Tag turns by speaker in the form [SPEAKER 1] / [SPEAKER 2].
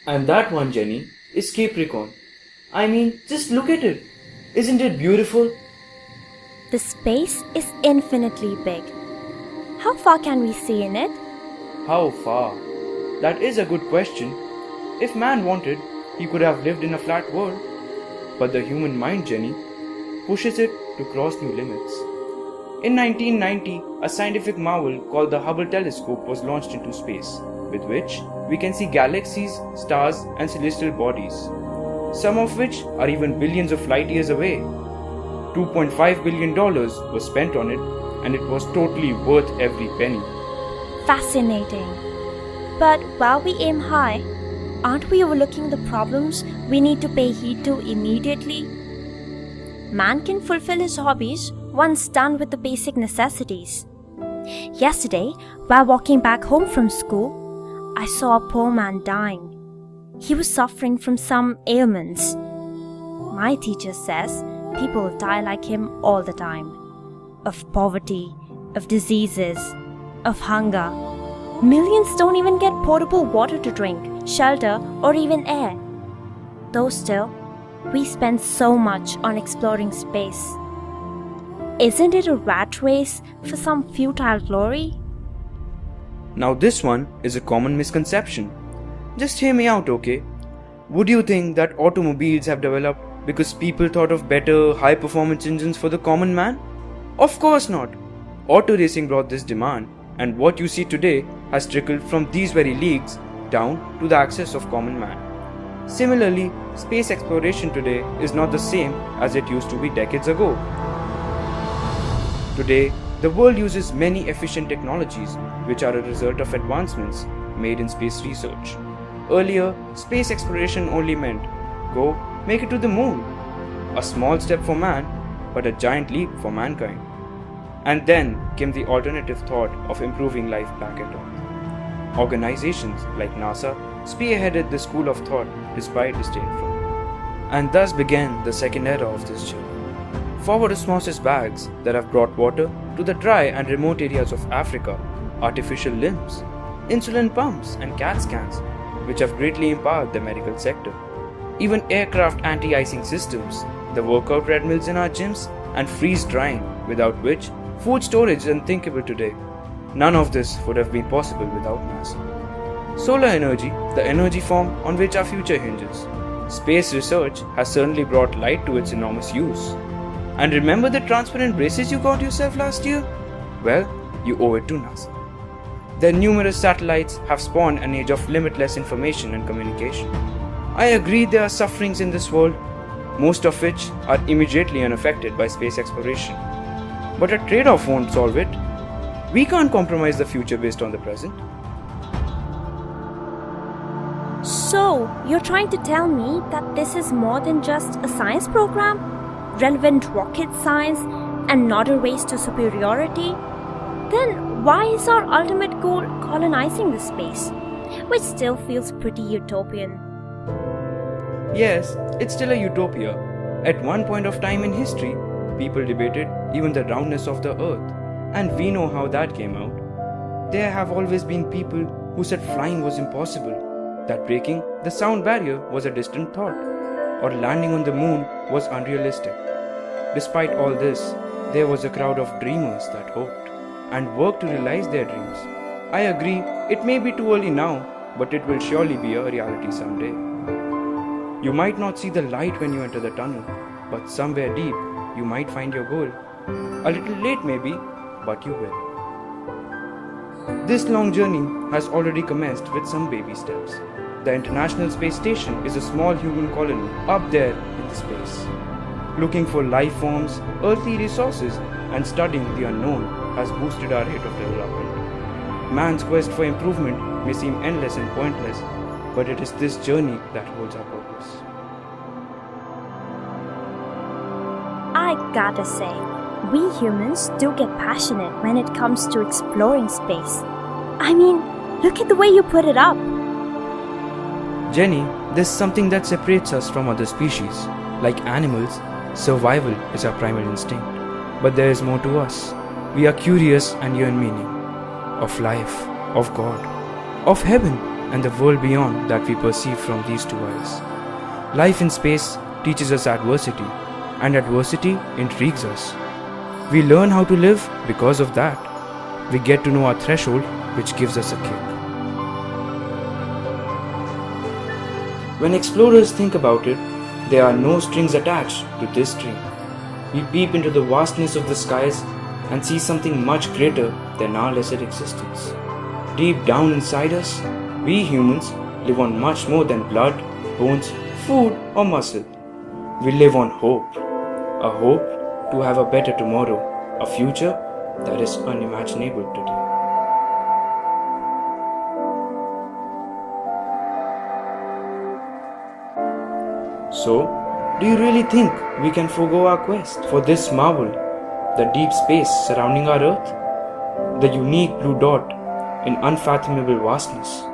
[SPEAKER 1] And that one, Jenny, is Capricorn. I mean, just look at it. Isn't it beautiful?
[SPEAKER 2] The space is infinitely big. How far can we see in it?
[SPEAKER 1] How far? That is a good question. If man wanted, he could have lived in a flat world. But the human mind, Jenny, pushes it to cross new limits. In 1990, a scientific marvel called the Hubble telescope was launched into space, with which we can see galaxies, stars, and celestial bodies, some of which are even billions of light years away. $2.5 billion was spent on it, and it was totally worth every penny.
[SPEAKER 2] Fascinating. But while we aim high, aren't we overlooking the problems we need to pay heed to immediately? Man can fulfill his hobbies once done with the basic necessities. Yesterday, while walking back home from school, I saw a poor man dying. He was suffering from some ailments. My teacher says people die like him all the time. Of poverty, of diseases, of hunger. Millions don't even get potable water to drink, shelter, or even air. Though still, we spend so much on exploring space. Isn't it a rat race for some futile glory?
[SPEAKER 1] Now, this one is a common misconception. Just hear me out, okay? Would you think that automobiles have developed because people thought of better, high performance engines for the common man? Of course not. Auto racing brought this demand, and what you see today has trickled from these very leagues down to the access of common man. Similarly, space exploration today is not the same as it used to be decades ago. Today, the world uses many efficient technologies which are a result of advancements made in space research. Earlier, space exploration only meant go make it to the moon. A small step for man, but a giant leap for mankind. And then came the alternative thought of improving life back at Earth. Organizations like NASA spearheaded this school of thought despite disdain from it. And thus began the second era of this journey. Forward osmosis bags that have brought water to the dry and remote areas of Africa, artificial limbs, insulin pumps and CAT scans, which have greatly empowered the medical sector. Even aircraft anti-icing systems, the workout treadmills in our gyms, and freeze drying, without which food storage is unthinkable today. None of this would have been possible without NASA. Solar energy, the energy form on which our future hinges. Space research has certainly brought light to its enormous use. And remember the transparent braces you got yourself last year? Well, you owe it to NASA. Their numerous satellites have spawned an age of limitless information and communication. I agree there are sufferings in this world, most of which are immediately unaffected by space exploration. But a trade-off won't solve it. We can't compromise the future based on the present.
[SPEAKER 2] So, you're trying to tell me that this is more than just a science program? Relevant rocket science and not a race to superiority? Then why is our ultimate goal colonizing the space, which still feels pretty utopian?
[SPEAKER 1] Yes, it's still a utopia. At one point of time in history, people debated even the roundness of the earth, and we know how that came out. There have always been people who said flying was impossible, that breaking the sound barrier was a distant thought, or landing on the moon was unrealistic. Despite all this, there was a crowd of dreamers that hoped and worked to realize their dreams. I agree, it may be too early now, but it will surely be a reality someday. You might not see the light when you enter the tunnel, but somewhere deep, you might find your goal. A little late maybe, but you will. This long journey has already commenced with some baby steps. The International Space Station is a small human colony up there in the space. Looking for life forms, earthly resources, and studying the unknown has boosted our rate of development. Man's quest for improvement may seem endless and pointless, but it is this journey that holds our purpose.
[SPEAKER 2] I gotta say, we humans do get passionate when it comes to exploring space. I mean, look at the way you put it up.
[SPEAKER 1] Jenny, there's something that separates us from other species. Like animals, survival is our primal instinct. But there is more to us. We are curious and yearn meaning. Of life, of God, of heaven and the world beyond that we perceive from these two eyes. Life in space teaches us adversity, and adversity intrigues us. We learn how to live because of that. We get to know our threshold, which gives us a kick. When explorers think about it, there are no strings attached to this dream. We peep into the vastness of the skies and see something much greater than our lesser existence. Deep down inside us, we humans live on much more than blood, bones, food, or muscle. We live on hope. A hope to have a better tomorrow, a future that is unimaginable today. So, do you really think we can forego our quest for this marvel, the deep space surrounding our Earth, the unique blue dot in unfathomable vastness?